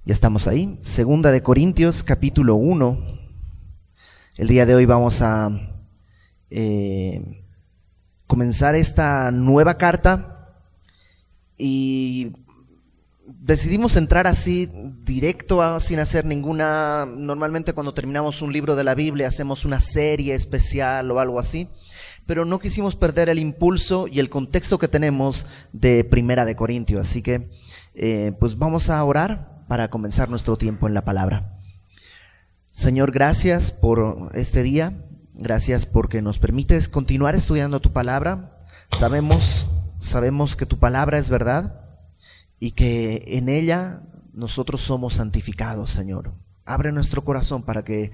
Ya estamos ahí, Segunda de Corintios, capítulo 1. El día de hoy vamos a comenzar esta nueva carta y decidimos entrar así directo, sin hacer ninguna. Normalmente cuando terminamos un libro de la Biblia hacemos una serie especial o algo así, pero no quisimos perder el impulso y el contexto que tenemos de Primera de Corintios. Así que pues vamos a orar para comenzar nuestro tiempo en la palabra. Señor, gracias por este día, gracias porque nos permites continuar estudiando tu palabra. Sabemos que tu palabra es verdad y que en ella nosotros somos santificados, Señor. Abre nuestro corazón para que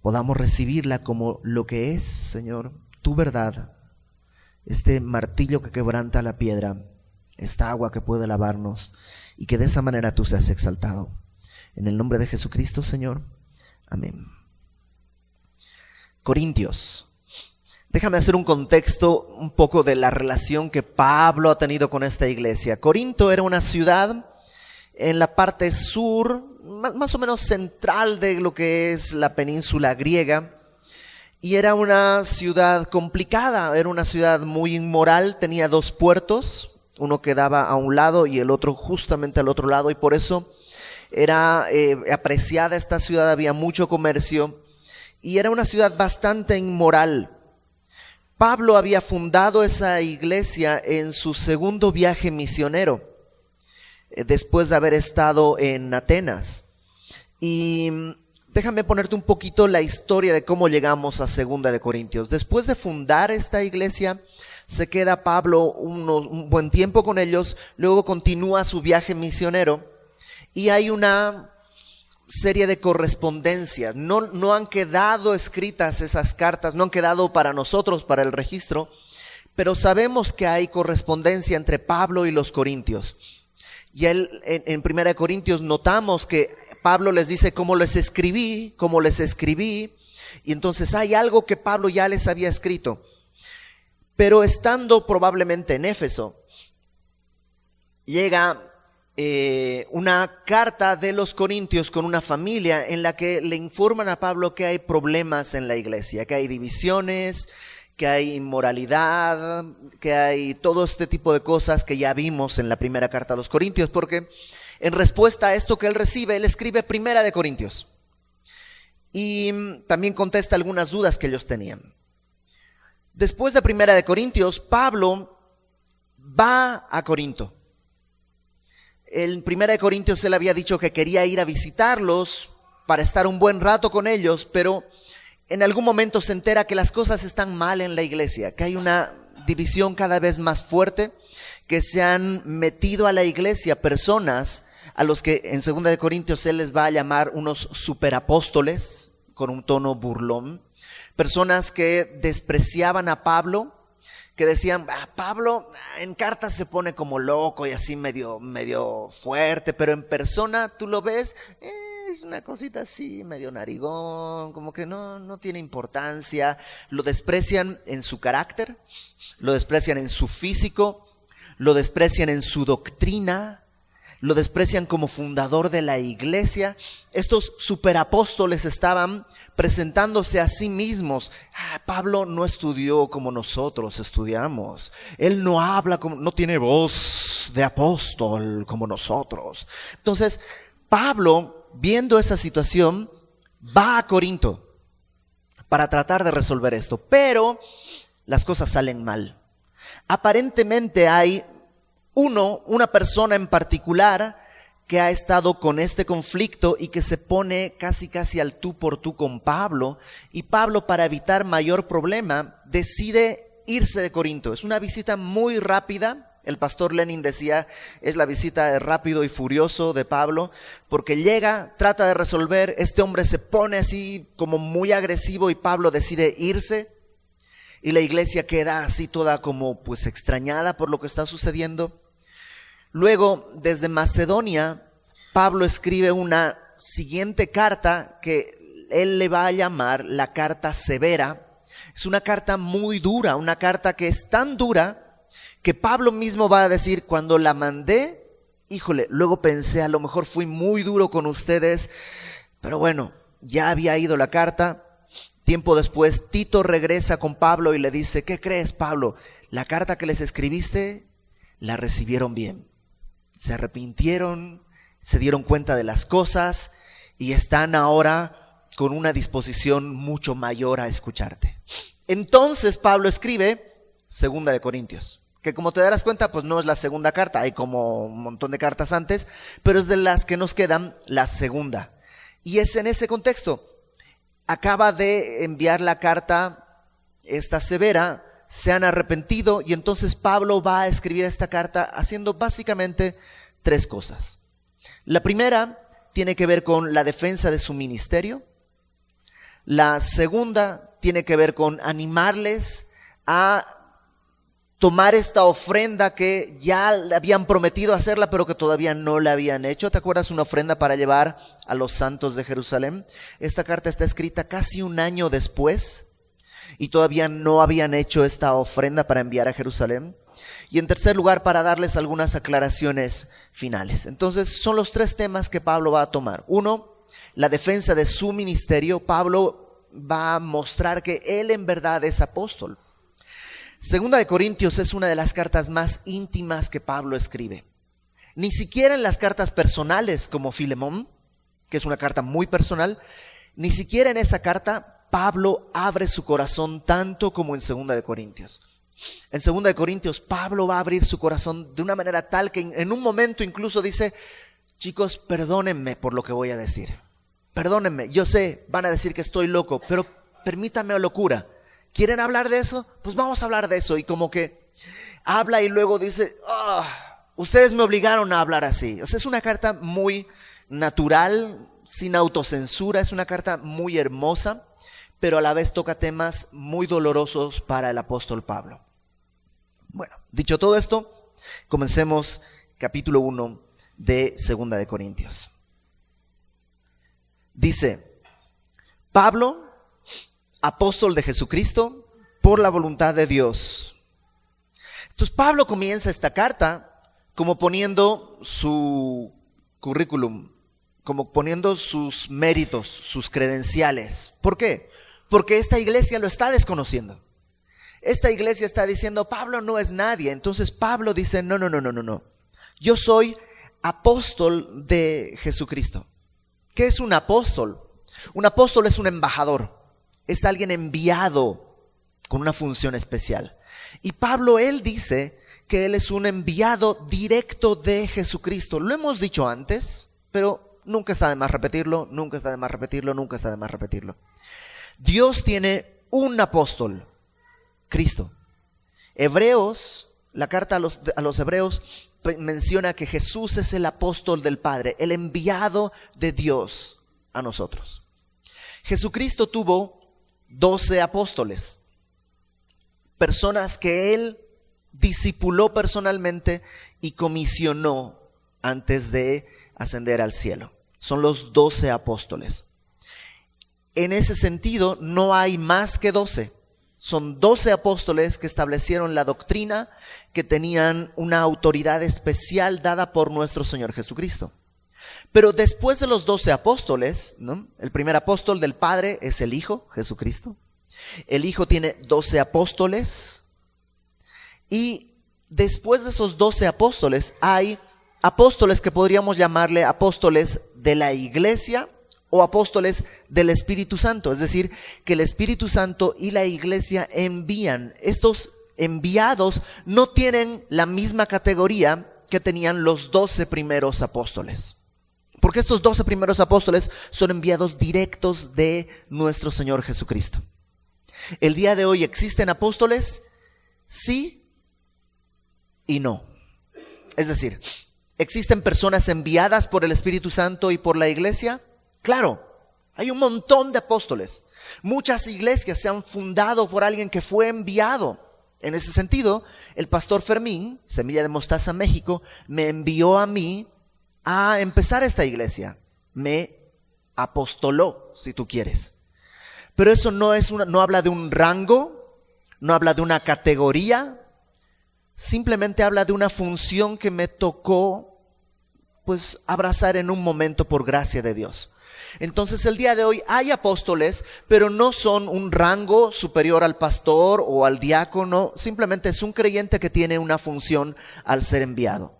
podamos recibirla como lo que es, Señor, tu verdad, este martillo que quebranta la piedra, esta agua que puede lavarnos, y que de esa manera tú seas exaltado. En el nombre de Jesucristo, Señor. Amén. Corintios. Déjame hacer un contexto un poco de la relación que Pablo ha tenido con esta iglesia. Corinto era una ciudad en la parte sur, más o menos central de lo que es la península griega. Y era una ciudad complicada, era una ciudad muy inmoral, tenía dos puertos. Uno quedaba a un lado y el otro justamente al otro lado, y por eso era apreciada esta ciudad, había mucho comercio y era una ciudad bastante inmoral. Pablo había fundado esa iglesia en su segundo viaje misionero, después de haber estado en Atenas. Y déjame ponerte un poquito la historia de cómo llegamos a Segunda de Corintios. Después de fundar esta iglesia, se queda Pablo un buen tiempo con ellos, luego continúa su viaje misionero y hay una serie de correspondencias. No han quedado escritas esas cartas, no han quedado para nosotros, para el registro, pero sabemos que hay correspondencia entre Pablo y los corintios. Y en Primera de Corintios notamos que Pablo les dice cómo les escribí, y entonces hay algo que Pablo ya les había escrito. Pero estando probablemente en Éfeso, llega una carta de los corintios con una familia en la que le informan a Pablo que hay problemas en la iglesia, que hay divisiones, que hay inmoralidad, que hay todo este tipo de cosas que ya vimos en la primera carta a los corintios, porque en respuesta a esto que él recibe, él escribe Primera de Corintios y también contesta algunas dudas que ellos tenían. Después de Primera de Corintios, Pablo va a Corinto. En Primera de Corintios él había dicho que quería ir a visitarlos para estar un buen rato con ellos, pero en algún momento se entera que las cosas están mal en la iglesia, que hay una división cada vez más fuerte, que se han metido a la iglesia personas a los que en Segunda de Corintios él les va a llamar unos superapóstoles, con un tono burlón. Personas que despreciaban a Pablo, que decían, Pablo en cartas se pone como loco y así medio fuerte, pero en persona tú lo ves, es una cosita así, medio narigón, como que no tiene importancia. Lo desprecian en su carácter, lo desprecian en su físico, lo desprecian en su doctrina, lo desprecian como fundador de la iglesia. Estos superapóstoles estaban presentándose a sí mismos. Pablo no estudió como nosotros estudiamos. Él no habla como, no tiene voz de apóstol como nosotros. Entonces, Pablo, viendo esa situación, va a Corinto para tratar de resolver esto. Pero las cosas salen mal. Aparentemente hay una persona en particular que ha estado con este conflicto y que se pone casi al tú por tú con Pablo, y Pablo, para evitar mayor problema, decide irse de Corinto. Es una visita muy rápida. El pastor Lenin decía, es la visita de rápido y furioso de Pablo, porque llega, trata de resolver, este hombre se pone así como muy agresivo y Pablo decide irse, y la iglesia queda así toda como pues extrañada por lo que está sucediendo. Luego, desde Macedonia, Pablo escribe una siguiente carta que él le va a llamar la carta severa. Es una carta muy dura, una carta que es tan dura que Pablo mismo va a decir, cuando la mandé híjole, luego pensé, a lo mejor fui muy duro con ustedes, pero bueno, ya había ido la carta. Tiempo después, Tito regresa con Pablo y le dice, ¿qué crees, Pablo? La carta que les escribiste, la recibieron bien. Se arrepintieron, se dieron cuenta de las cosas y están ahora con una disposición mucho mayor a escucharte. Entonces Pablo escribe 2 de Corintios, que como te darás cuenta, pues no es la segunda carta, hay como un montón de cartas antes, pero es de las que nos quedan la segunda. Y es en ese contexto. Acaba de enviar la carta, esta severa, se han arrepentido y entonces Pablo va a escribir esta carta haciendo básicamente 3 cosas. La primera tiene que ver con la defensa de su ministerio. La segunda tiene que ver con animarles a tomar esta ofrenda que ya le habían prometido hacerla, pero que todavía no la habían hecho. ¿Te acuerdas? Una ofrenda para llevar a los santos de Jerusalén. Esta carta está escrita casi un año después y todavía no habían hecho esta ofrenda para enviar a Jerusalén. Y en tercer lugar, para darles algunas aclaraciones finales. Entonces, son los 3 temas que Pablo va a tomar. 1, la defensa de su ministerio. Pablo va a mostrar que él en verdad es apóstol. 2 de Corintios es una de las cartas más íntimas que Pablo escribe. Ni siquiera en las cartas personales como Filemón, que es una carta muy personal, ni siquiera en esa carta Pablo abre su corazón tanto como en 2 de Corintios. En 2 de Corintios Pablo va a abrir su corazón de una manera tal que en un momento incluso dice, chicos, perdónenme por lo que voy a decir. Perdónenme, yo sé, van a decir que estoy loco, pero permítanme locura. ¿Quieren hablar de eso? Pues vamos a hablar de eso. Y como que habla y luego dice, ustedes me obligaron a hablar así. O sea, es una carta muy natural, sin autocensura. Es una carta muy hermosa, pero a la vez toca temas muy dolorosos para el apóstol Pablo. Bueno, dicho todo esto, comencemos capítulo 1 de 2 de Corintios. Dice, Pablo, apóstol de Jesucristo, por la voluntad de Dios. Entonces Pablo comienza esta carta como poniendo su currículum, como poniendo sus méritos, sus credenciales. ¿Por qué? Porque esta iglesia lo está desconociendo. Esta iglesia está diciendo, Pablo no es nadie. Entonces Pablo dice, no. Yo soy apóstol de Jesucristo. ¿Qué es un apóstol? Un apóstol es un embajador. Es alguien enviado con una función especial. Y Pablo, él dice que él es un enviado directo de Jesucristo. Lo hemos dicho antes, pero nunca está de más repetirlo, nunca está de más repetirlo. Dios tiene un apóstol, Cristo. Hebreos, la carta a los Hebreos menciona que Jesús es el apóstol del Padre, el enviado de Dios a nosotros. Jesucristo tuvo 12 apóstoles, personas que él discipuló personalmente y comisionó antes de ascender al cielo. Son los 12 apóstoles. En ese sentido, no hay más que 12. Son 12 apóstoles que establecieron la doctrina, que tenían una autoridad especial dada por nuestro Señor Jesucristo. Pero después de los 12 apóstoles, ¿no? El primer apóstol del Padre es el Hijo, Jesucristo. El Hijo tiene 12 apóstoles. Y después de esos 12 apóstoles, hay apóstoles que podríamos llamarle apóstoles de la iglesia o apóstoles del Espíritu Santo. Es decir, que el Espíritu Santo y la iglesia envían. Estos enviados no tienen la misma categoría que tenían los 12 primeros apóstoles. Porque estos 12 primeros apóstoles son enviados directos de nuestro Señor Jesucristo. El día de hoy, ¿existen apóstoles? Sí y no. Es decir, ¿existen personas enviadas por el Espíritu Santo y por la iglesia? Claro, hay un montón de apóstoles. Muchas iglesias se han fundado por alguien que fue enviado. En ese sentido, el pastor Fermín, Semilla de Mostaza México, me envió a mí a empezar esta iglesia. Me apostoló, si tú quieres. Pero eso no habla de un rango, no habla de una categoría, simplemente habla de una función que me tocó pues abrazar en un momento por gracia de Dios. Entonces el día de hoy hay apóstoles, pero no son un rango superior al pastor o al diácono, simplemente es un creyente que tiene una función al ser enviado.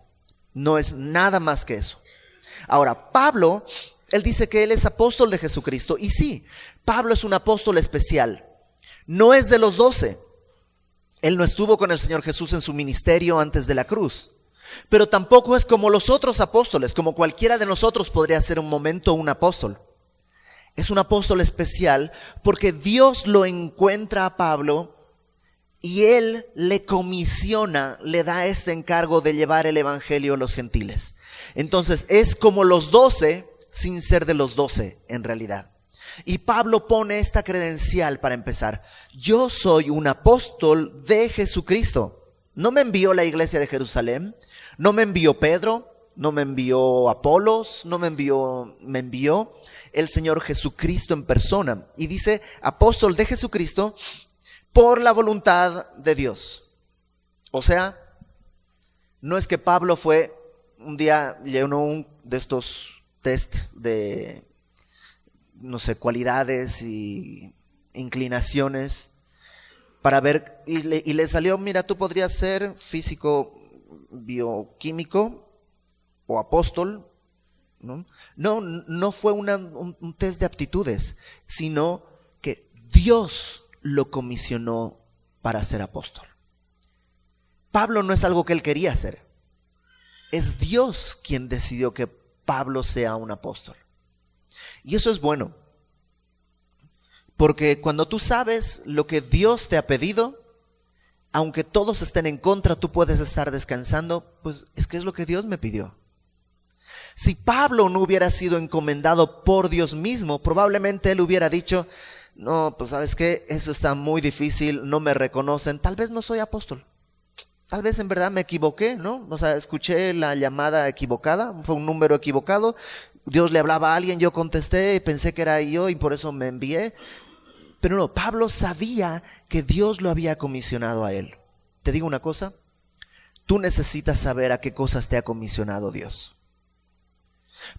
No es nada más que eso. Ahora, Pablo, él dice que él es apóstol de Jesucristo, y sí, Pablo es un apóstol especial. No es de los 12. Él no estuvo con el Señor Jesús en su ministerio antes de la cruz. Pero tampoco es como los otros apóstoles, como cualquiera de nosotros podría ser un momento un apóstol. Es un apóstol especial porque Dios lo encuentra a Pablo y Él le comisiona, le da este encargo de llevar el evangelio a los gentiles. Entonces es como los 12 sin ser de los 12 en realidad. Y Pablo pone esta credencial para empezar: yo soy un apóstol de Jesucristo. No me envió la iglesia de Jerusalén, no me envió Pedro, no me envió Apolos, me envió el Señor Jesucristo en persona. Y dice apóstol de Jesucristo por la voluntad de Dios. O sea, no es que Pablo fue un día, llenó un de estos tests de, no sé, cualidades y inclinaciones para ver, y le salió: mira, tú podrías ser físico bioquímico o apóstol. No fue un test de aptitudes, sino que Dios lo comisionó para ser apóstol. Pablo no es algo que él quería hacer. Es Dios quien decidió que Pablo sea un apóstol. Y eso es bueno. Porque cuando tú sabes lo que Dios te ha pedido, aunque todos estén en contra, tú puedes estar descansando, pues es que es lo que Dios me pidió. Si Pablo no hubiera sido encomendado por Dios mismo, probablemente él hubiera dicho: no, pues sabes qué, esto está muy difícil, no me reconocen, tal vez no soy apóstol. Tal vez en verdad me equivoqué, ¿no? O sea, escuché la llamada equivocada, fue un número equivocado, Dios le hablaba a alguien, yo contesté y pensé que era yo y por eso me envié. Pero no, Pablo sabía que Dios lo había comisionado a él. Te digo una cosa, tú necesitas saber a qué cosas te ha comisionado Dios.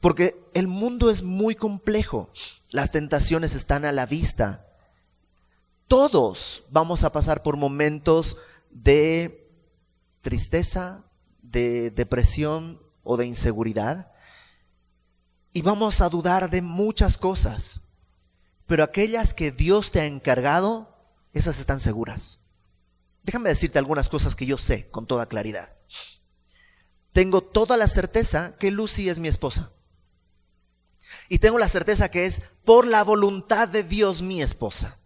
Porque el mundo es muy complejo, las tentaciones están a la vista. Todos vamos a pasar por momentos de tristeza, de depresión o de inseguridad. Y vamos a dudar de muchas cosas. Pero aquellas que Dios te ha encargado, esas están seguras. Déjame decirte algunas cosas que yo sé con toda claridad. Tengo toda la certeza que Lucy es mi esposa. Y tengo la certeza que es por la voluntad de Dios mi esposa.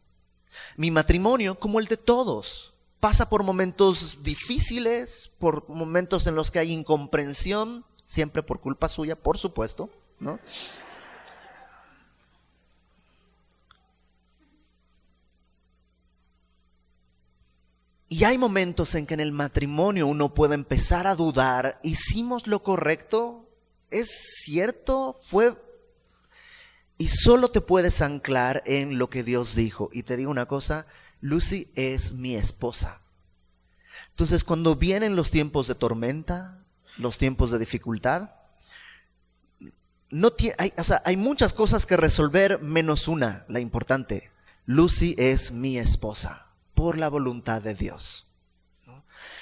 Mi matrimonio, como el de todos, pasa por momentos difíciles, por momentos en los que hay incomprensión, siempre por culpa suya, por supuesto, ¿no? Y hay momentos en que en el matrimonio uno puede empezar a dudar: ¿hicimos lo correcto? ¿Es cierto? ¿Fue? Y solo te puedes anclar en lo que Dios dijo. Y te digo una cosa, Lucy es mi esposa. Entonces, cuando vienen los tiempos de tormenta, los tiempos de dificultad, hay muchas cosas que resolver menos una, la importante. Lucy es mi esposa. Por la voluntad de Dios.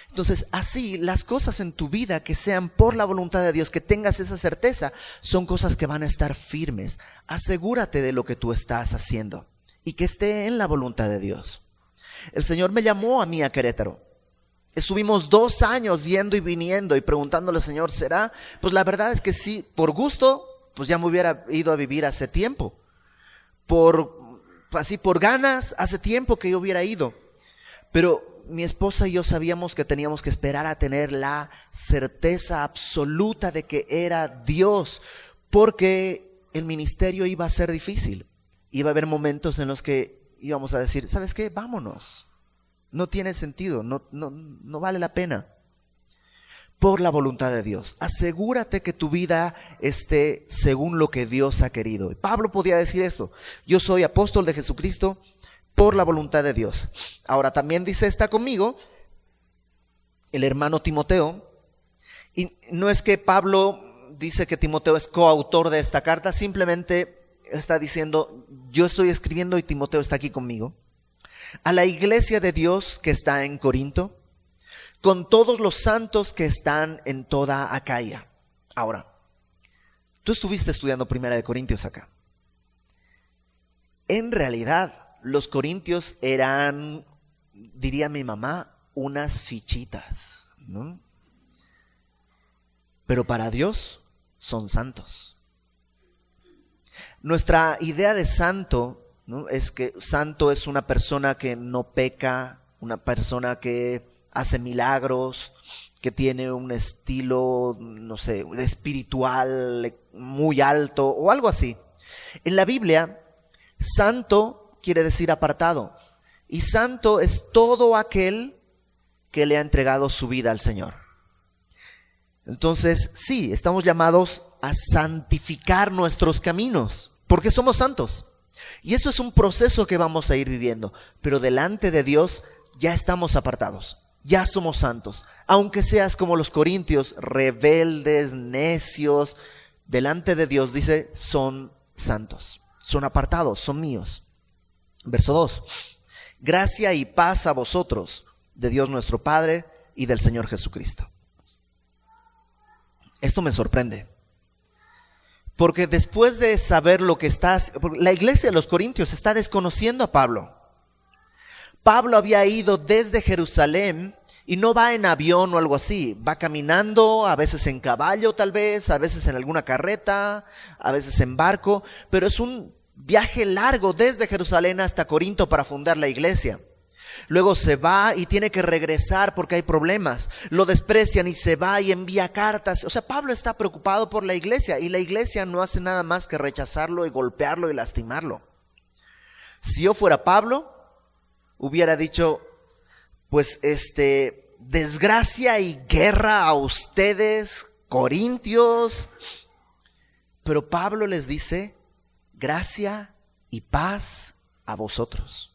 Entonces, así las cosas en tu vida que sean por la voluntad de Dios, que tengas esa certeza, son cosas que van a estar firmes. Asegúrate de lo que tú estás haciendo y que esté en la voluntad de Dios. El Señor me llamó a mí a Querétaro. Estuvimos 2 años yendo y viniendo y preguntándole: Señor, ¿será? Pues la verdad es que sí, por gusto, pues ya me hubiera ido a vivir hace tiempo. Por ganas, hace tiempo que yo hubiera ido. Pero mi esposa y yo sabíamos que teníamos que esperar a tener la certeza absoluta de que era Dios, porque el ministerio iba a ser difícil. Iba a haber momentos en los que íbamos a decir: ¿sabes qué? Vámonos. No tiene sentido, no vale la pena. Por la voluntad de Dios. Asegúrate que tu vida esté según lo que Dios ha querido. Y Pablo podía decir esto: yo soy apóstol de Jesucristo por la voluntad de Dios. Ahora también dice, está conmigo el hermano Timoteo. Y no es que Pablo dice que Timoteo es coautor de esta carta, simplemente está diciendo, yo estoy escribiendo y Timoteo está aquí conmigo, a la iglesia de Dios que está en Corinto, con todos los santos que están en toda Acaya. Ahora, tú estuviste estudiando Primera de Corintios acá. En realidad, los corintios eran, diría mi mamá, unas fichitas, ¿no? Pero para Dios son santos. Nuestra idea de santo, ¿no?, es que santo es una persona que no peca, una persona que hace milagros, que tiene un estilo, no sé, espiritual muy alto o algo así. En la Biblia, santo quiere decir apartado, y santo es todo aquel que le ha entregado su vida al Señor. Entonces, sí, estamos llamados a santificar nuestros caminos, porque somos santos. Y eso es un proceso que vamos a ir viviendo, pero delante de Dios ya estamos apartados, ya somos santos. Aunque seas como los corintios, rebeldes, necios, delante de Dios dice, son santos, son apartados, son míos. Verso 2, gracia y paz a vosotros, de Dios nuestro Padre y del Señor Jesucristo. Esto me sorprende, porque después de saber lo que la iglesia de los corintios está desconociendo a Pablo. Pablo había ido desde Jerusalén y no va en avión o algo así, va caminando, a veces en caballo tal vez, a veces en alguna carreta, a veces en barco, pero es un viaje largo desde Jerusalén hasta Corinto para fundar la iglesia. Luego se va y tiene que regresar porque hay problemas. Lo desprecian y se va y envía cartas. O sea, Pablo está preocupado por la iglesia y la iglesia no hace nada más que rechazarlo y golpearlo y lastimarlo. Si yo fuera Pablo, hubiera dicho, pues desgracia y guerra a ustedes, corintios. Pero Pablo les dice, gracia y paz a vosotros.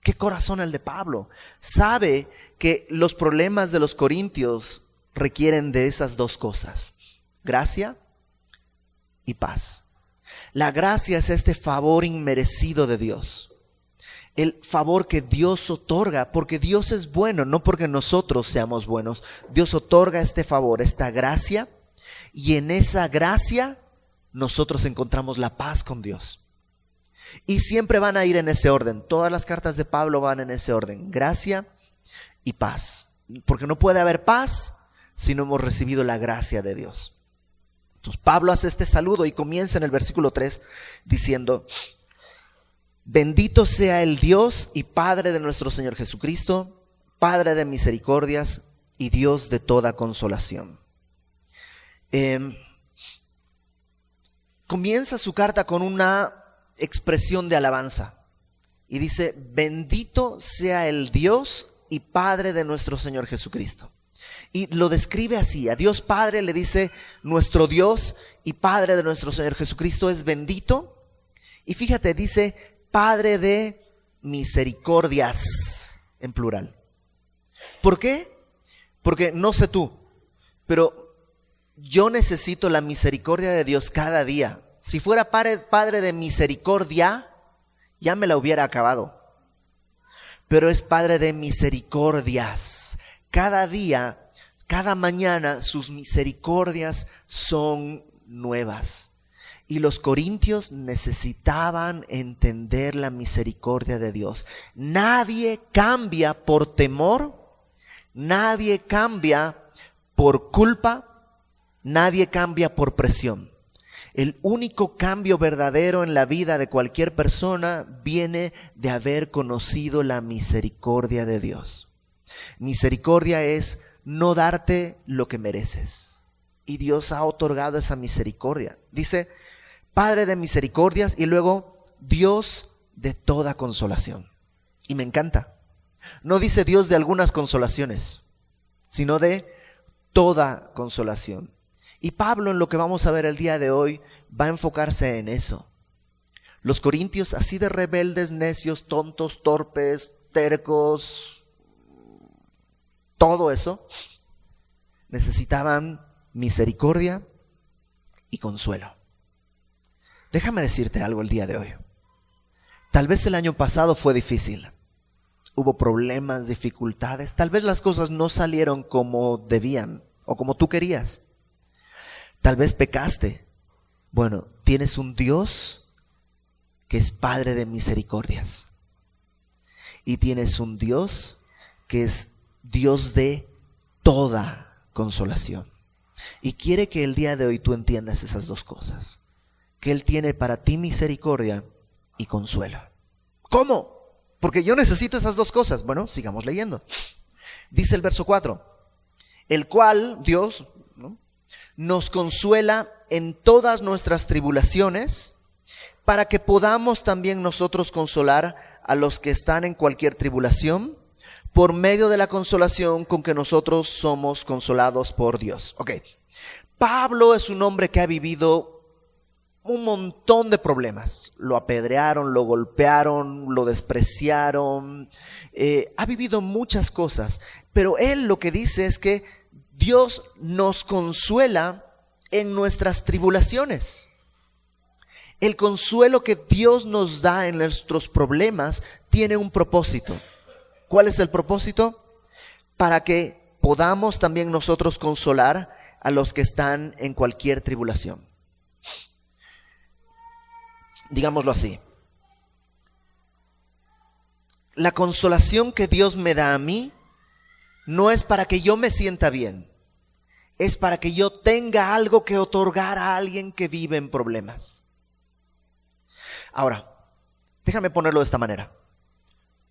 ¿Qué corazón el de Pablo? Sabe que los problemas de los corintios requieren de esas dos cosas, gracia y paz. La gracia es este favor inmerecido de Dios, el favor que Dios otorga, porque Dios es bueno, no porque nosotros seamos buenos. Dios otorga este favor, esta gracia, y en esa gracia nosotros encontramos la paz con Dios. Y siempre van a ir en ese orden. Todas las cartas de Pablo van en ese orden, gracia y paz, porque no puede haber paz si no hemos recibido la gracia de Dios. Entonces Pablo hace este saludo y comienza en el versículo 3 diciendo, bendito sea el Dios y Padre de nuestro Señor Jesucristo, Padre de misericordias y Dios de toda consolación. Comienza su carta con una expresión de alabanza y dice, bendito sea el Dios y Padre de nuestro Señor Jesucristo. Y lo describe así, a Dios Padre le dice, nuestro Dios y Padre de nuestro Señor Jesucristo es bendito. Y fíjate, dice, Padre de misericordias, en plural. ¿Por qué? Porque no sé tú, pero yo necesito la misericordia de Dios cada día. Si fuera padre de misericordia, ya me la hubiera acabado. Pero es Padre de misericordias. Cada día, cada mañana, sus misericordias son nuevas. Y los corintios necesitaban entender la misericordia de Dios. Nadie cambia por temor, nadie cambia por culpa, nadie cambia por presión. El único cambio verdadero en la vida de cualquier persona viene de haber conocido la misericordia de Dios. Misericordia es no darte lo que mereces. Y Dios ha otorgado esa misericordia. Dice, Padre de misericordias y luego Dios de toda consolación. Y me encanta. No dice Dios de algunas consolaciones, sino de toda consolación. Y Pablo, en lo que vamos a ver el día de hoy, va a enfocarse en eso. Los corintios, así de rebeldes, necios, tontos, torpes, tercos, todo eso, necesitaban misericordia y consuelo. Déjame decirte algo el día de hoy. Tal vez el año pasado fue difícil. Hubo problemas, dificultades. Tal vez las cosas no salieron como debían o como tú querías. Tal vez pecaste. Bueno, tienes un Dios que es Padre de misericordias. Y tienes un Dios que es Dios de toda consolación. Y quiere que el día de hoy tú entiendas esas dos cosas. Que Él tiene para ti misericordia y consuelo. ¿Cómo? Porque yo necesito esas dos cosas. Bueno, sigamos leyendo. Dice el verso 4. El cual, Dios, ¿no?, nos consuela en todas nuestras tribulaciones, para que podamos también nosotros consolar a los que están en cualquier tribulación, por medio de la consolación con que nosotros somos consolados por Dios. Ok, Pablo es un hombre que ha vivido un montón de problemas. Lo apedrearon, lo golpearon, lo despreciaron. Ha vivido muchas cosas, pero él lo que dice es que Dios nos consuela en nuestras tribulaciones. El consuelo que Dios nos da en nuestros problemas tiene un propósito. ¿Cuál es el propósito? Para que podamos también nosotros consolar a los que están en cualquier tribulación. Digámoslo así. La consolación que Dios me da a mí no es para que yo me sienta bien. Es para que yo tenga algo que otorgar a alguien que vive en problemas. Ahora, déjame ponerlo de esta manera.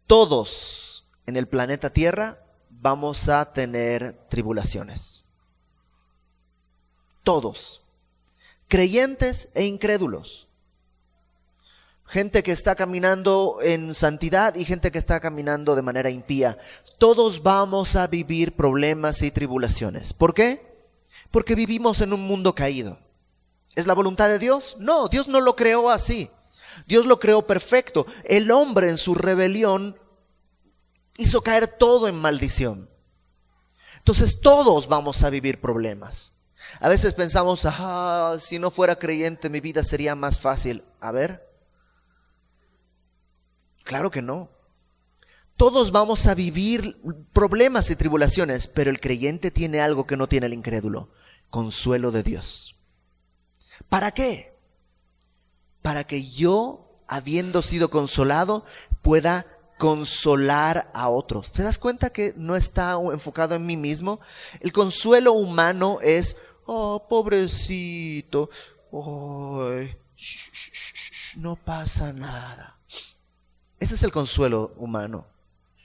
Todos en el planeta Tierra vamos a tener tribulaciones. Todos. Creyentes e incrédulos. Gente que está caminando en santidad y gente que está caminando de manera impía. Todos vamos a vivir problemas y tribulaciones. ¿Por qué? Porque vivimos en un mundo caído. ¿Es la voluntad de Dios? No, Dios no lo creó así. Dios lo creó perfecto. El hombre en su rebelión hizo caer todo en maldición. Entonces todos vamos a vivir problemas. A veces pensamos, si no fuera creyente mi vida sería más fácil. A ver. Claro que no. Todos vamos a vivir problemas y tribulaciones, pero el creyente tiene algo que no tiene el incrédulo: consuelo de Dios. ¿Para qué? Para que yo, habiendo sido consolado, pueda consolar a otros. ¿Te das cuenta que no está enfocado en mí mismo? El consuelo humano es, pobrecito, no pasa nada. Ese es el consuelo humano,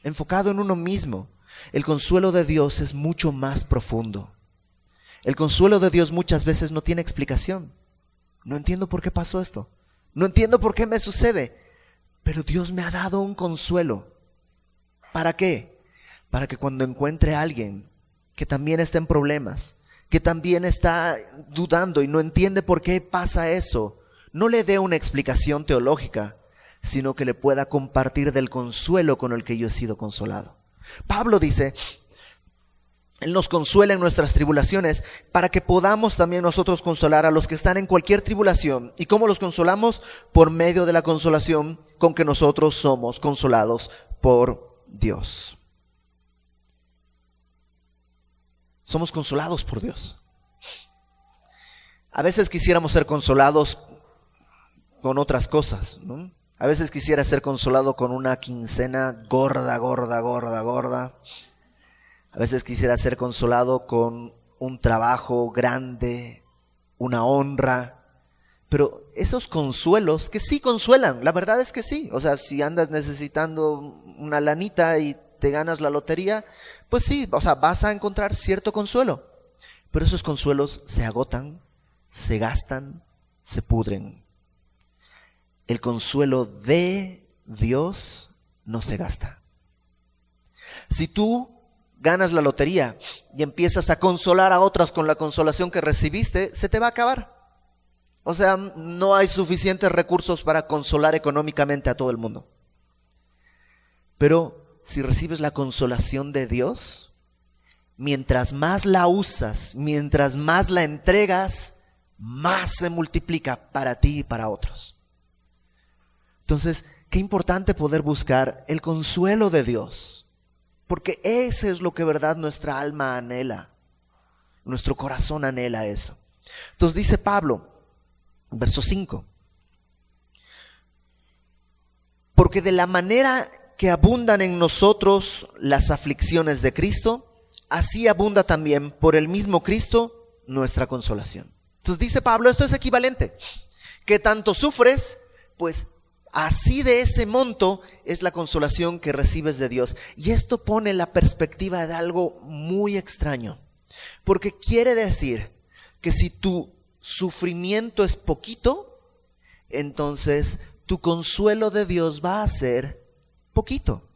enfocado en uno mismo. El consuelo de Dios es mucho más profundo. El consuelo de Dios muchas veces no tiene explicación. No entiendo por qué pasó esto. No entiendo por qué me sucede. Pero Dios me ha dado un consuelo. ¿Para qué? Para que cuando encuentre a alguien que también está en problemas, que también está dudando y no entiende por qué pasa eso, no le dé una explicación teológica, sino que le pueda compartir del consuelo con el que yo he sido consolado. Pablo dice, Él nos consuela en nuestras tribulaciones para que podamos también nosotros consolar a los que están en cualquier tribulación. ¿Y cómo los consolamos? Por medio de la consolación con que nosotros somos consolados por Dios. Somos consolados por Dios. A veces quisiéramos ser consolados con otras cosas, ¿no? A veces quisiera ser consolado con una quincena gorda. A veces quisiera ser consolado con un trabajo grande, una honra. Pero esos consuelos que sí consuelan, la verdad es que sí. O sea, si andas necesitando una lanita y te ganas la lotería, pues sí, o sea, vas a encontrar cierto consuelo. Pero esos consuelos se agotan, se gastan, se pudren. El consuelo de Dios no se gasta. Si tú ganas la lotería y empiezas a consolar a otras con la consolación que recibiste, se te va a acabar. O sea, no hay suficientes recursos para consolar económicamente a todo el mundo. Pero si recibes la consolación de Dios, mientras más la usas, mientras más la entregas, más se multiplica para ti y para otros. Entonces, qué importante poder buscar el consuelo de Dios, porque ese es lo que verdad nuestra alma anhela, nuestro corazón anhela eso. Entonces dice Pablo, verso 5, porque de la manera que abundan en nosotros las aflicciones de Cristo, así abunda también por el mismo Cristo nuestra consolación. Entonces dice Pablo, esto es equivalente, que tanto sufres, pues así de ese monto es la consolación que recibes de Dios. Y esto pone la perspectiva de algo muy extraño, porque quiere decir que si tu sufrimiento es poquito, entonces tu consuelo de Dios va a ser poquito.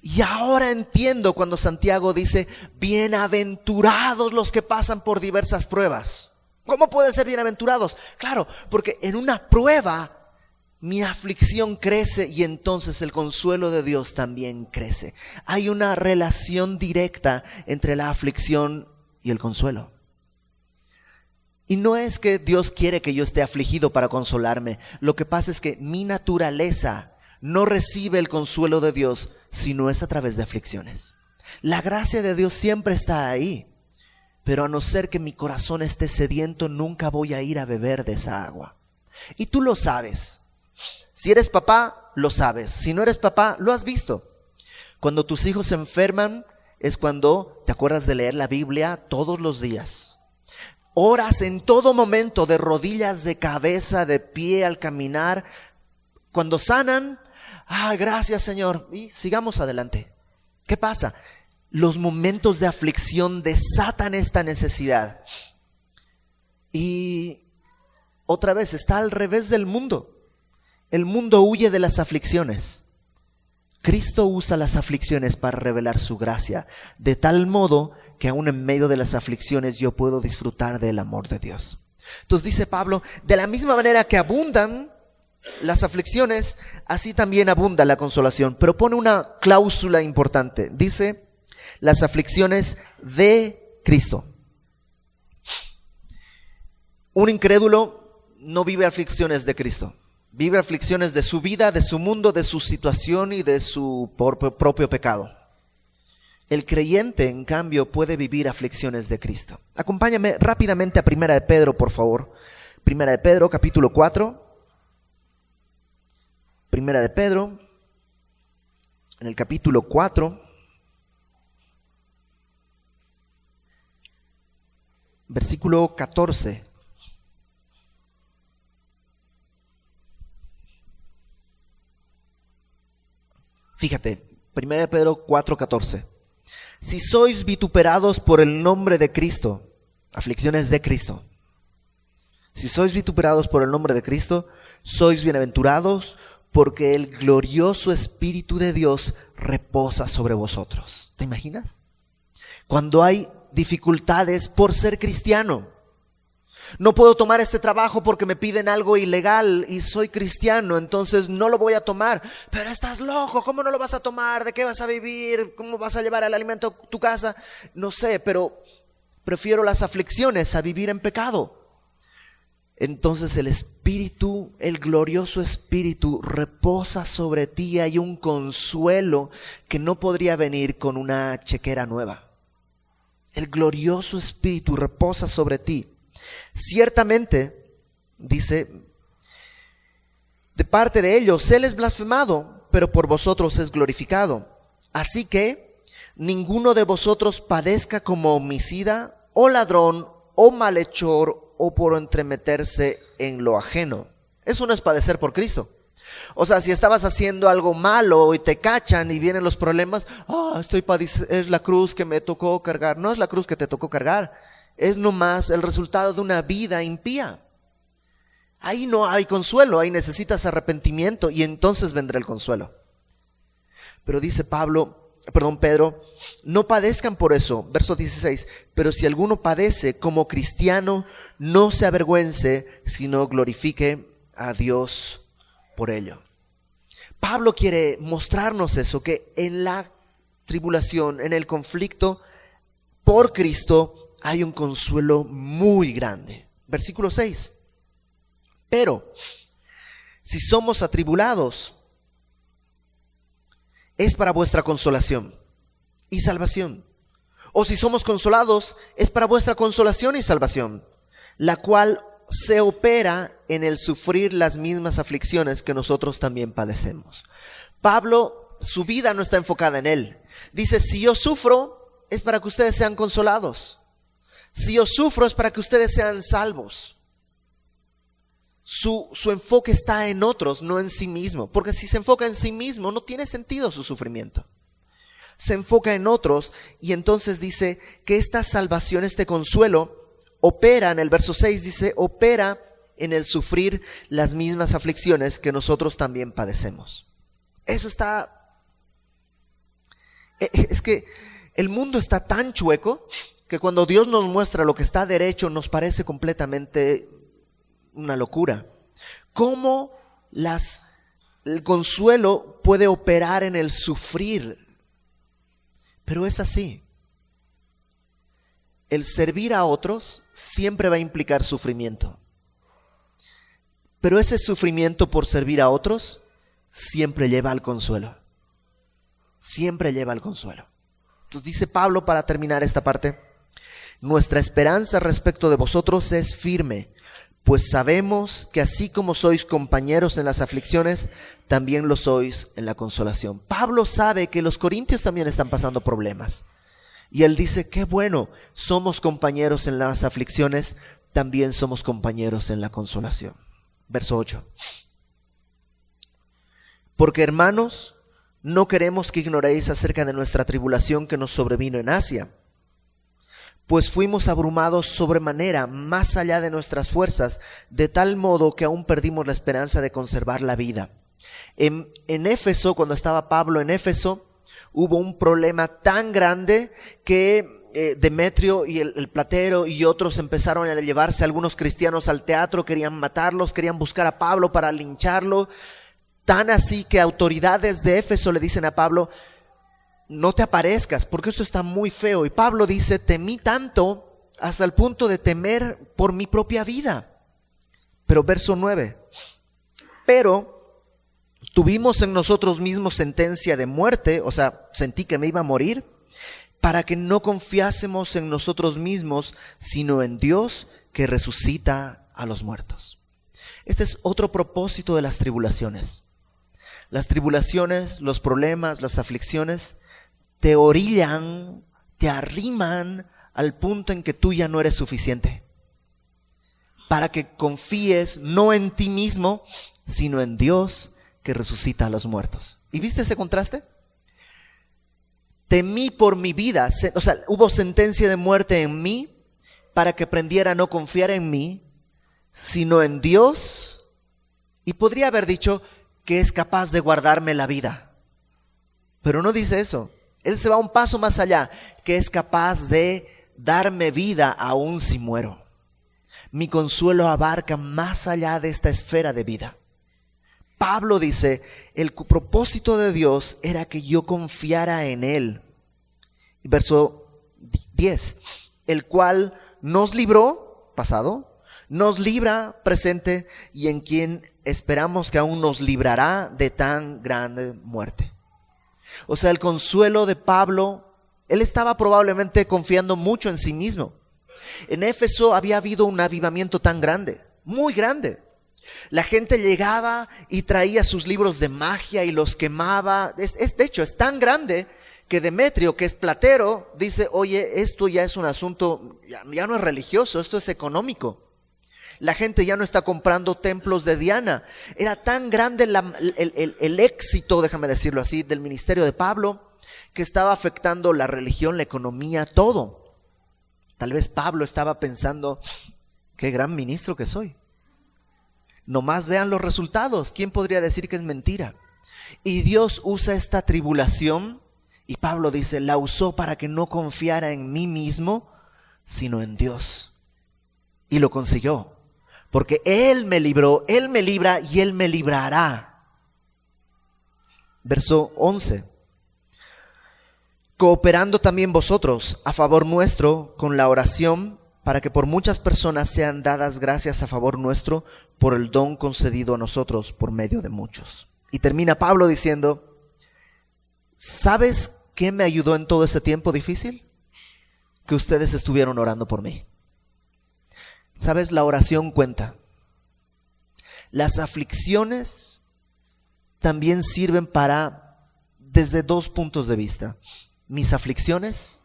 Y ahora entiendo cuando Santiago dice, bienaventurados los que pasan por diversas pruebas. ¿Cómo pueden ser bienaventurados? Claro, porque en una prueba mi aflicción crece y entonces el consuelo de Dios también crece. Hay una relación directa entre la aflicción y el consuelo. Y no es que Dios quiere que yo esté afligido para consolarme. Lo que pasa es que mi naturaleza no recibe el consuelo de Dios si no es a través de aflicciones. La gracia de Dios siempre está ahí, pero a no ser que mi corazón esté sediento, nunca voy a ir a beber de esa agua. Y tú lo sabes. Si eres papá, lo sabes. Si no eres papá, lo has visto. Cuando tus hijos se enferman, es cuando te acuerdas de leer la Biblia todos los días. Oras en todo momento, de rodillas, de cabeza, de pie, al caminar. Cuando sanan, gracias Señor, y sigamos adelante. ¿Qué pasa? Los momentos de aflicción desatan esta necesidad. Y otra vez está al revés del mundo. El mundo huye de las aflicciones. Cristo usa las aflicciones para revelar su gracia, de tal modo que aún en medio de las aflicciones yo puedo disfrutar del amor de Dios. Entonces dice Pablo, de la misma manera que abundan las aflicciones, así también abunda la consolación. Pero pone una cláusula importante. Dice, las aflicciones de Cristo. Un incrédulo no vive aflicciones de Cristo. Vive aflicciones de su vida, de su mundo, de su situación y de su propio pecado. El creyente, en cambio, puede vivir aflicciones de Cristo. Acompáñame rápidamente a Primera de Pedro, por favor. Primera de Pedro, capítulo 4. Primera de Pedro, en el capítulo 4, versículo 14. Fíjate, 1 Pedro 4:14. Si sois vituperados por el nombre de Cristo, aflicciones de Cristo. Si sois vituperados por el nombre de Cristo, sois bienaventurados porque el glorioso Espíritu de Dios reposa sobre vosotros. ¿Te imaginas? Cuando hay dificultades por ser cristiano. No puedo tomar este trabajo porque me piden algo ilegal y soy cristiano, entonces no lo voy a tomar. Pero estás loco, ¿cómo no lo vas a tomar? ¿De qué vas a vivir? ¿Cómo vas a llevar el alimento a tu casa? No sé, pero prefiero las aflicciones a vivir en pecado. Entonces el Espíritu, el glorioso Espíritu reposa sobre ti. Hay un consuelo que no podría venir con una chequera nueva. El glorioso Espíritu reposa sobre ti. Ciertamente, dice, de parte de ellos él es blasfemado, pero por vosotros es glorificado. Así que ninguno de vosotros padezca como homicida, o ladrón, o malhechor, o por entremeterse en lo ajeno. Eso no es padecer por Cristo. O sea, si estabas haciendo algo malo y te cachan y vienen los problemas, es la cruz que me tocó cargar. No es la cruz que te tocó cargar, es nomás el resultado de una vida impía. Ahí no hay consuelo, ahí necesitas arrepentimiento y entonces vendrá el consuelo. Pero dice Pedro, no padezcan por eso. Verso 16, pero si alguno padece como cristiano, no se avergüence, sino glorifique a Dios por ello. Pablo quiere mostrarnos eso, que en la tribulación, en el conflicto por Cristo, hay un consuelo muy grande. Versículo 6. Pero si somos atribulados, es para vuestra consolación y salvación. O si somos consolados, es para vuestra consolación y salvación, la cual se opera en el sufrir las mismas aflicciones que nosotros también padecemos. Pablo, su vida no está enfocada en él. Dice, si yo sufro, es para que ustedes sean consolados. Si yo sufro, es para que ustedes sean salvos. Su enfoque está en otros, no en sí mismo. Porque si se enfoca en sí mismo, no tiene sentido su sufrimiento. Se enfoca en otros y entonces dice que esta salvación, este consuelo, opera, en el verso 6 dice, opera en el sufrir las mismas aflicciones que nosotros también padecemos. Eso está... Es que el mundo está tan chueco que cuando Dios nos muestra lo que está derecho nos parece completamente una locura. ¿Cómo el consuelo puede operar en el sufrir? Pero es así. El servir a otros siempre va a implicar sufrimiento. Pero ese sufrimiento por servir a otros siempre lleva al consuelo. Siempre lleva al consuelo. Entonces dice Pablo para terminar esta parte: nuestra esperanza respecto de vosotros es firme, pues sabemos que así como sois compañeros en las aflicciones, también lo sois en la consolación. Pablo sabe que los corintios también están pasando problemas. Y él dice, qué bueno, somos compañeros en las aflicciones, también somos compañeros en la consolación. Verso 8. Porque hermanos, no queremos que ignoréis acerca de nuestra tribulación que nos sobrevino en Asia, pues fuimos abrumados sobremanera, más allá de nuestras fuerzas, de tal modo que aún perdimos la esperanza de conservar la vida. En Éfeso, cuando estaba Pablo en Éfeso, hubo un problema tan grande que Demetrio y el platero y otros empezaron a llevarse a algunos cristianos al teatro, querían matarlos, querían buscar a Pablo para lincharlo. Tan así que autoridades de Éfeso le dicen a Pablo, no te aparezcas porque esto está muy feo. Y Pablo dice, temí tanto hasta el punto de temer por mi propia vida. Pero verso 9, pero tuvimos en nosotros mismos sentencia de muerte, o sea, sentí que me iba a morir, para que no confiásemos en nosotros mismos, sino en Dios que resucita a los muertos. Este es otro propósito de las tribulaciones. Las tribulaciones, los problemas, las aflicciones te orillan, te arriman al punto en que tú ya no eres suficiente, para que confíes no en ti mismo, sino en Dios que resucita a los muertos. ¿Y viste ese contraste? Temí por mi vida, o sea, hubo sentencia de muerte en mí para que aprendiera a no confiar en mí, sino en Dios. Y podría haber dicho que es capaz de guardarme la vida, pero no dice eso. Él se va un paso más allá, que es capaz de darme vida aún si muero. Mi consuelo abarca más allá de esta esfera de vida. Pablo dice, el propósito de Dios era que yo confiara en Él. Verso 10, el cual nos libró, pasado, nos libra, presente, y en quien esperamos que aún nos librará de tan grande muerte. O sea, el consuelo de Pablo, él estaba probablemente confiando mucho en sí mismo. En Éfeso había habido un avivamiento tan grande, muy grande. La gente llegaba y traía sus libros de magia y los quemaba. De hecho, es tan grande que Demetrio, que es platero, dice, oye, esto ya es un asunto, ya no es religioso, esto es económico. La gente ya no está comprando templos de Diana. Era tan grande el éxito, déjame decirlo así, del ministerio de Pablo, que estaba afectando la religión, la economía, todo. Tal vez Pablo estaba pensando, qué gran ministro que soy. Nomás vean los resultados. ¿Quién podría decir que es mentira? Y Dios usa esta tribulación, y Pablo dice, la usó para que no confiara en mí mismo, sino en Dios. Y lo consiguió. Porque Él me libró, Él me libra y Él me librará. Verso 11. Cooperando también vosotros a favor nuestro con la oración para que por muchas personas sean dadas gracias a favor nuestro por el don concedido a nosotros por medio de muchos. Y termina Pablo diciendo, ¿sabes qué me ayudó en todo ese tiempo difícil? Que ustedes estuvieron orando por mí. ¿Sabes? La oración cuenta. Las aflicciones también sirven desde dos puntos de vista. Mis aflicciones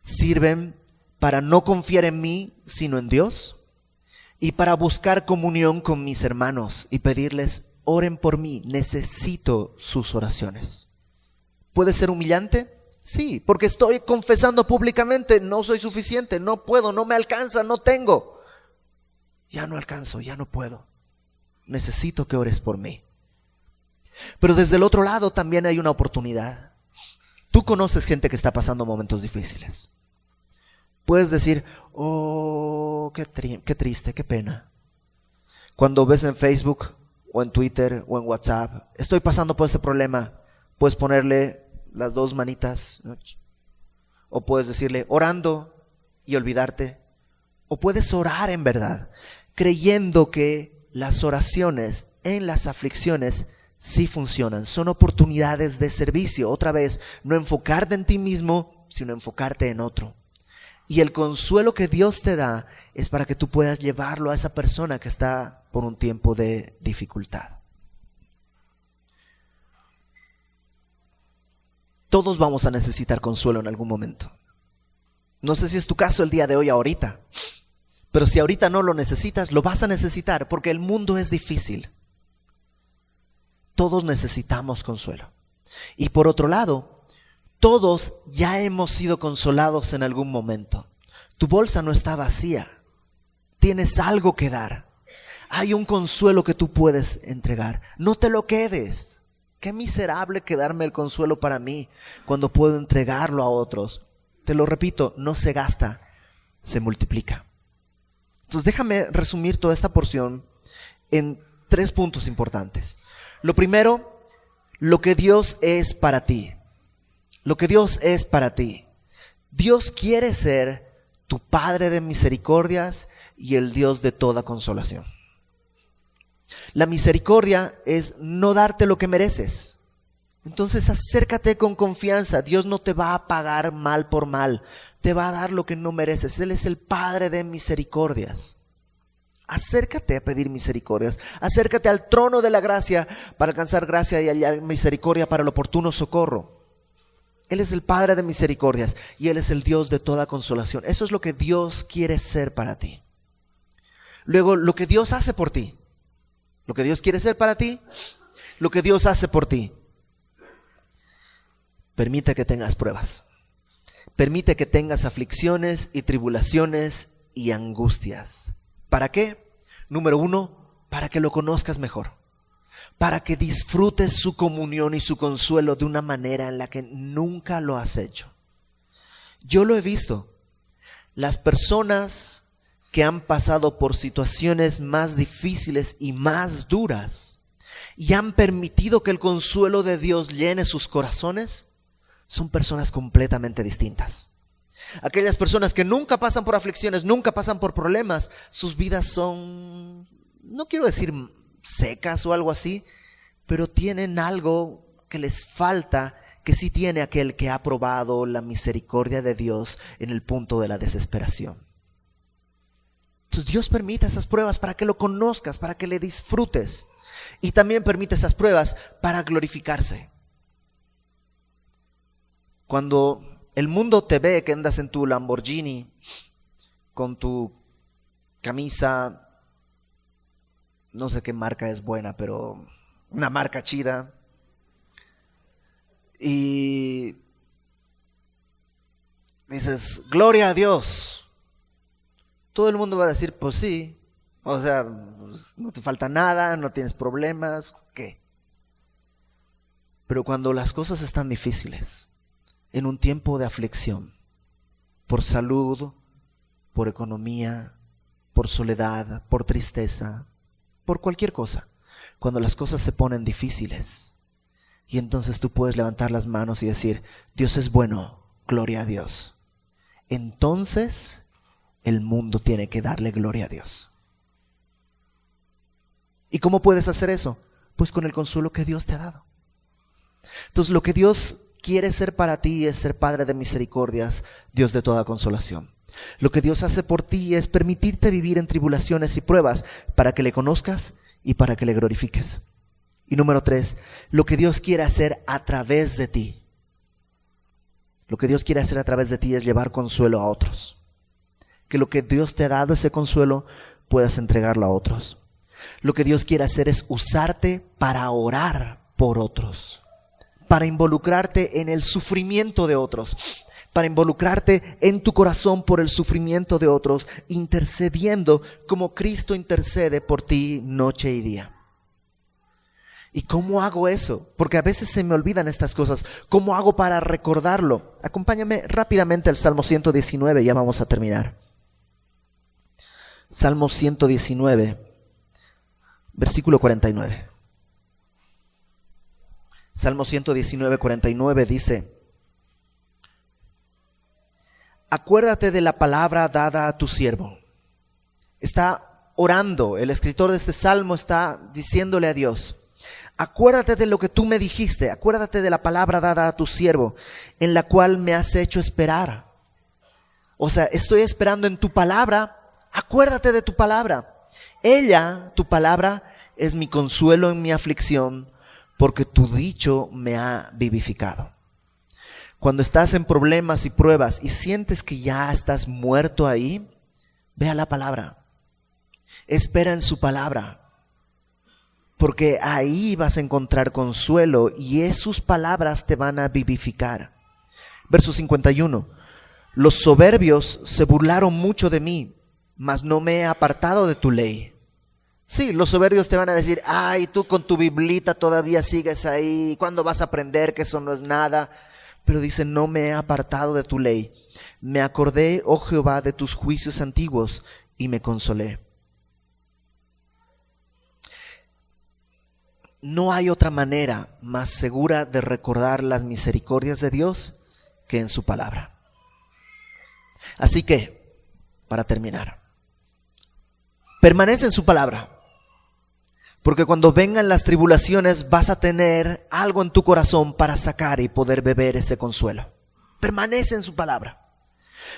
sirven para no confiar en mí, sino en Dios, y para buscar comunión con mis hermanos y pedirles, oren por mí, necesito sus oraciones. ¿Puede ser humillante? Sí, porque estoy confesando públicamente, no soy suficiente, no puedo, no me alcanza, no tengo. Ya no alcanzo, ya no puedo. Necesito que ores por mí. Pero desde el otro lado también hay una oportunidad. Tú conoces gente que está pasando momentos difíciles. Puedes decir, oh, qué triste, qué pena. Cuando ves en Facebook o en Twitter o en WhatsApp, estoy pasando por este problema, puedes ponerle las dos manitas, ¿no? O puedes decirle orando y olvidarte. O puedes orar en verdad, creyendo que las oraciones en las aflicciones sí funcionan. Son oportunidades de servicio. Otra vez, no enfocarte en ti mismo, sino enfocarte en otro. Y el consuelo que Dios te da es para que tú puedas llevarlo a esa persona que está por un tiempo de dificultad. Todos vamos a necesitar consuelo en algún momento. No sé si es tu caso el día de hoy, ahorita. Pero si ahorita no lo necesitas, lo vas a necesitar porque el mundo es difícil. Todos necesitamos consuelo. Y por otro lado, todos ya hemos sido consolados en algún momento. Tu bolsa no está vacía. Tienes algo que dar. Hay un consuelo que tú puedes entregar. No te lo quedes. Qué miserable quedarme el consuelo para mí cuando puedo entregarlo a otros. Te lo repito, no se gasta, se multiplica. Entonces déjame resumir toda esta porción en 3 puntos importantes. Lo primero, lo que Dios es para ti. Lo que Dios es para ti. Dios quiere ser tu Padre de misericordias y el Dios de toda consolación. La misericordia es no darte lo que mereces. Entonces acércate con confianza. Dios no te va a pagar mal por mal. Te va a dar lo que no mereces. Él es el Padre de misericordias. Acércate a pedir misericordias. Acércate al trono de la gracia para alcanzar gracia y hallar misericordia para el oportuno socorro. Él es el Padre de misericordias y Él es el Dios de toda consolación. Eso es lo que Dios quiere ser para ti. Luego, lo que Dios hace por ti. Lo que Dios quiere ser para ti. Lo que Dios hace por ti. Permite que tengas pruebas. Permite que tengas aflicciones y tribulaciones y angustias. ¿Para qué? Número 1, para que lo conozcas mejor. Para que disfrutes su comunión y su consuelo de una manera en la que nunca lo has hecho. Yo lo he visto. Las personas que han pasado por situaciones más difíciles y más duras y han permitido que el consuelo de Dios llene sus corazones, son personas completamente distintas. Aquellas personas que nunca pasan por aflicciones, nunca pasan por problemas, sus vidas son, no quiero decir secas o algo así, pero tienen algo que les falta, que sí tiene aquel que ha probado la misericordia de Dios en el punto de la desesperación. Entonces Dios permite esas pruebas para que lo conozcas, para que le disfrutes, y también permite esas pruebas para glorificarse. Cuando el mundo te ve que andas en tu Lamborghini con tu camisa, no sé qué marca es buena, pero una marca chida, y dices, gloria a Dios, todo el mundo va a decir, pues sí, o sea, pues no te falta nada, no tienes problemas, ¿qué? Pero cuando las cosas están difíciles, en un tiempo de aflicción, por salud, por economía, por soledad, por tristeza, por cualquier cosa, cuando las cosas se ponen difíciles, y entonces tú puedes levantar las manos y decir, Dios es bueno, gloria a Dios. Entonces el mundo tiene que darle gloria a Dios. ¿Y cómo puedes hacer eso? Pues con el consuelo que Dios te ha dado. Entonces, lo que Dios quiere ser para ti es ser Padre de misericordias, Dios de toda consolación. Lo que Dios hace por ti es permitirte vivir en tribulaciones y pruebas para que le conozcas y para que le glorifiques. Y número 3, lo que Dios quiere hacer a través de ti. Lo que Dios quiere hacer a través de ti es llevar consuelo a otros. Que lo que Dios te ha dado, ese consuelo, puedas entregarlo a otros. Lo que Dios quiere hacer es usarte para orar por otros, para involucrarte en el sufrimiento de otros, para involucrarte en tu corazón por el sufrimiento de otros, intercediendo como Cristo intercede por ti noche y día. ¿Y cómo hago eso? Porque a veces se me olvidan estas cosas. ¿Cómo hago para recordarlo? Acompáñame rápidamente al Salmo 119, ya vamos a terminar. Salmo 119, versículo 49. Salmo 119, 49 dice: acuérdate de la palabra dada a tu siervo. Está orando, el escritor de este salmo está diciéndole a Dios: acuérdate de lo que tú me dijiste, acuérdate de la palabra dada a tu siervo, en la cual me has hecho esperar. O sea, estoy esperando en tu palabra, acuérdate de tu palabra. Ella, tu palabra, es mi consuelo en mi aflicción, porque tu dicho me ha vivificado. Cuando estás en problemas y pruebas y sientes que ya estás muerto ahí, ve a la palabra. Espera en su palabra, porque ahí vas a encontrar consuelo y sus palabras te van a vivificar. Verso 51. Los soberbios se burlaron mucho de mí, mas no me he apartado de tu ley. Sí, los soberbios te van a decir: ay, tú con tu biblita todavía sigues ahí, ¿cuándo vas a aprender que eso no es nada? Pero dice: no me he apartado de tu ley. Me acordé, oh Jehová, de tus juicios antiguos y me consolé. No hay otra manera más segura de recordar las misericordias de Dios que en su palabra. Así que, para terminar, permanece en su palabra. Porque cuando vengan las tribulaciones vas a tener algo en tu corazón para sacar y poder beber ese consuelo. Permanece en su palabra.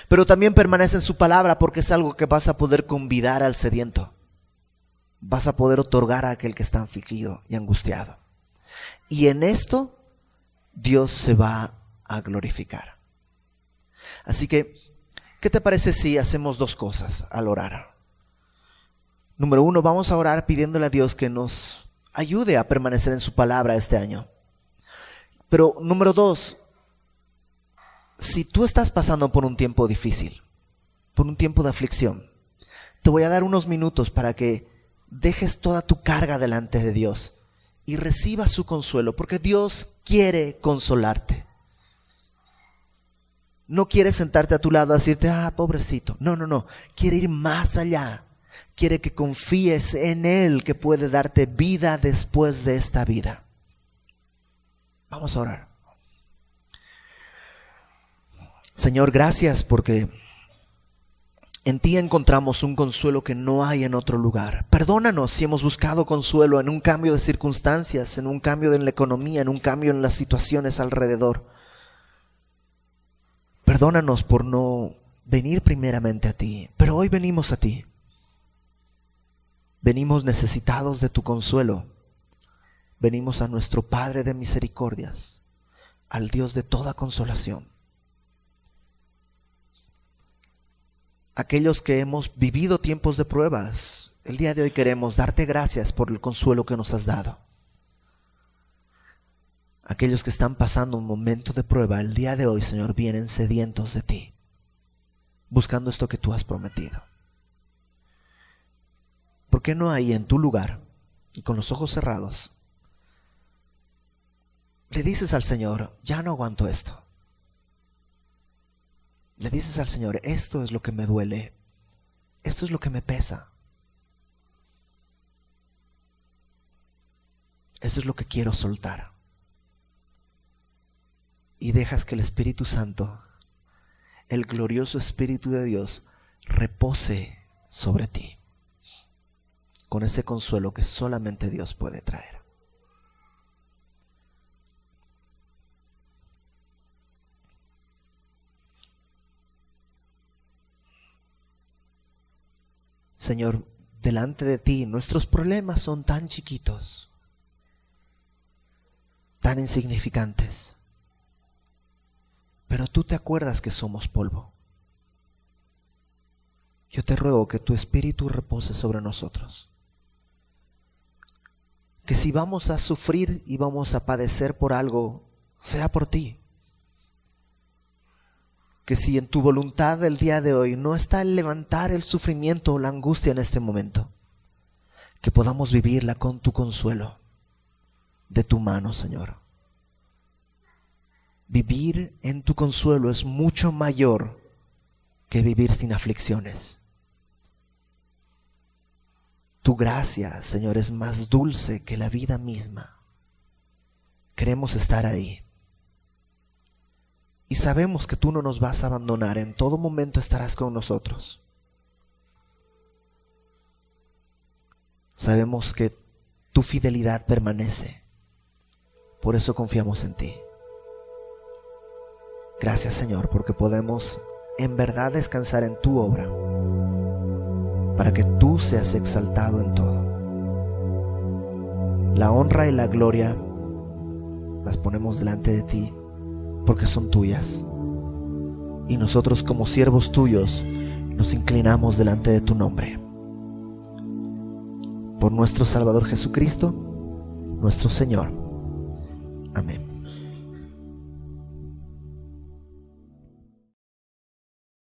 Pero también permanece en su palabra porque es algo que vas a poder convidar al sediento. Vas a poder otorgar a aquel que está afligido y angustiado. Y en esto Dios se va a glorificar. Así que, ¿qué te parece si hacemos dos cosas al orar? Número 1, vamos a orar pidiéndole a Dios que nos ayude a permanecer en su palabra este año. Pero número 2, si tú estás pasando por un tiempo difícil, por un tiempo de aflicción, te voy a dar unos minutos para que dejes toda tu carga delante de Dios y recibas su consuelo, porque Dios quiere consolarte. No quiere sentarte a tu lado a decirte: ah, pobrecito. No. Quiere ir más allá. Quiere que confíes en Él, que puede darte vida después de esta vida. Vamos a orar. Señor, gracias porque en ti encontramos un consuelo que no hay en otro lugar. Perdónanos si hemos buscado consuelo en un cambio de circunstancias, en un cambio en la economía, en un cambio en las situaciones alrededor. Perdónanos por no venir primeramente a ti, pero hoy venimos a ti. Venimos necesitados de tu consuelo. Venimos a nuestro Padre de misericordias, al Dios de toda consolación. Aquellos que hemos vivido tiempos de pruebas, el día de hoy queremos darte gracias por el consuelo que nos has dado. Aquellos que están pasando un momento de prueba, el día de hoy, Señor, vienen sedientos de ti, buscando esto que tú has prometido. ¿Por qué no ahí en tu lugar y con los ojos cerrados le dices al Señor: ya no aguanto esto? Le dices al Señor: esto es lo que me duele, esto es lo que me pesa, esto es lo que quiero soltar. Y dejas que el Espíritu Santo, el glorioso Espíritu de Dios, repose sobre ti, con ese consuelo que solamente Dios puede traer. Señor, delante de ti nuestros problemas son tan chiquitos, tan insignificantes, pero tú te acuerdas que somos polvo. Yo te ruego que tu Espíritu repose sobre nosotros, que si vamos a sufrir y vamos a padecer por algo, sea por ti. Que si en tu voluntad del día de hoy no está el levantar el sufrimiento o la angustia en este momento, que podamos vivirla con tu consuelo, de tu mano, Señor. Vivir en tu consuelo es mucho mayor que vivir sin aflicciones. Tu gracia, Señor, es más dulce que la vida misma. Queremos estar ahí. Y sabemos que tú no nos vas a abandonar, en todo momento estarás con nosotros. Sabemos que tu fidelidad permanece, por eso confiamos en ti. Gracias, Señor, porque podemos en verdad descansar en tu obra, para que tú seas exaltado en todo. La honra y la gloria las ponemos delante de ti, porque son tuyas, y nosotros como siervos tuyos nos inclinamos delante de tu nombre. Por nuestro Salvador Jesucristo, nuestro Señor. Amén.